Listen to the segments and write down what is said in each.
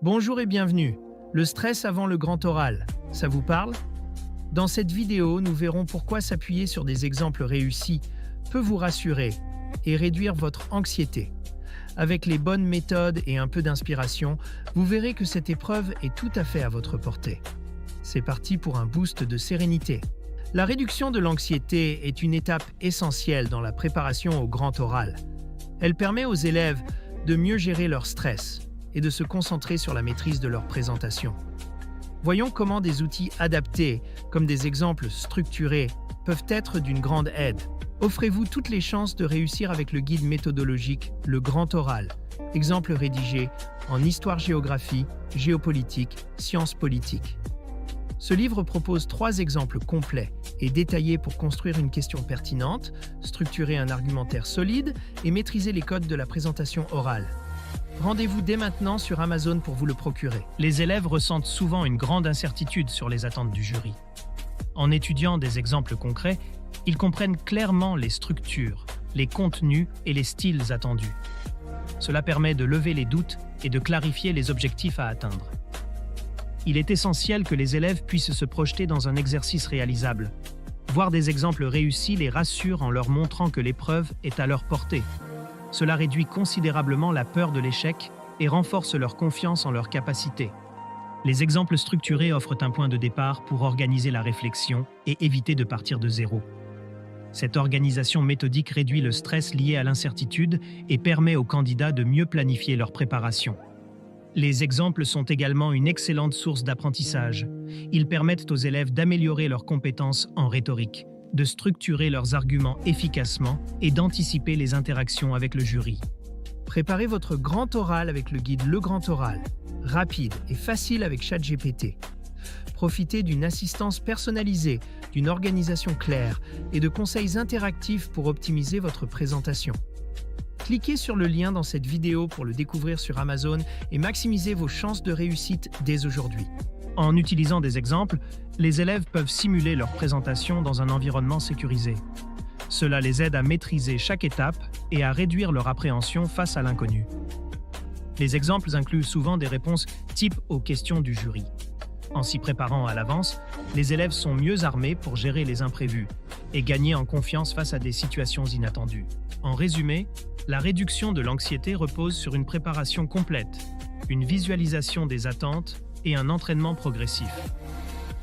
Bonjour et bienvenue. Le stress avant le grand oral, ça vous parle? Dans cette vidéo, nous verrons pourquoi s'appuyer sur des exemples réussis peut vous rassurer et réduire votre anxiété. Avec les bonnes méthodes et un peu d'inspiration, vous verrez que cette épreuve est tout à fait à votre portée. C'est parti pour un boost de sérénité. La réduction de l'anxiété est une étape essentielle dans la préparation au grand oral. Elle permet aux élèves de mieux gérer leur stress et de se concentrer sur la maîtrise de leur présentation. Voyons comment des outils adaptés, comme des exemples structurés, peuvent être d'une grande aide. Offrez-vous toutes les chances de réussir avec le guide méthodologique Le Grand Oral, exemple rédigé en histoire-géographie, géopolitique, sciences politiques. Ce livre propose 3 exemples complets et détaillés pour construire une question pertinente, structurer un argumentaire solide et maîtriser les codes de la présentation orale. Rendez-vous dès maintenant sur Amazon pour vous le procurer. Les élèves ressentent souvent une grande incertitude sur les attentes du jury. En étudiant des exemples concrets, ils comprennent clairement les structures, les contenus et les styles attendus. Cela permet de lever les doutes et de clarifier les objectifs à atteindre. Il est essentiel que les élèves puissent se projeter dans un exercice réalisable. Voir des exemples réussis les rassure en leur montrant que l'épreuve est à leur portée. Cela réduit considérablement la peur de l'échec et renforce leur confiance en leurs capacités. Les exemples structurés offrent un point de départ pour organiser la réflexion et éviter de partir de zéro. Cette organisation méthodique réduit le stress lié à l'incertitude et permet aux candidats de mieux planifier leur préparation. Les exemples sont également une excellente source d'apprentissage. Ils permettent aux élèves d'améliorer leurs compétences en rhétorique, de structurer leurs arguments efficacement et d'anticiper les interactions avec le jury. Préparez votre grand oral avec le guide Le Grand Oral, rapide et facile avec ChatGPT. Profitez d'une assistance personnalisée, d'une organisation claire et de conseils interactifs pour optimiser votre présentation. Cliquez sur le lien dans cette vidéo pour le découvrir sur Amazon et maximisez vos chances de réussite dès aujourd'hui. En utilisant des exemples, les élèves peuvent simuler leur présentation dans un environnement sécurisé. Cela les aide à maîtriser chaque étape et à réduire leur appréhension face à l'inconnu. Les exemples incluent souvent des réponses types aux questions du jury. En s'y préparant à l'avance, les élèves sont mieux armés pour gérer les imprévus et gagner en confiance face à des situations inattendues. En résumé, la réduction de l'anxiété repose sur une préparation complète, une visualisation des attentes et un entraînement progressif.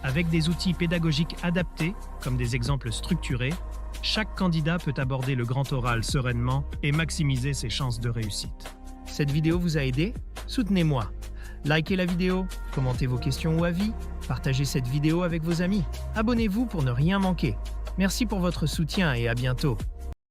Avec des outils pédagogiques adaptés, comme des exemples structurés, chaque candidat peut aborder le grand oral sereinement et maximiser ses chances de réussite. Cette vidéo vous a aidé? Soutenez-moi. Likez la vidéo, commentez vos questions ou avis, partagez cette vidéo avec vos amis. Abonnez-vous pour ne rien manquer. Merci pour votre soutien et à bientôt.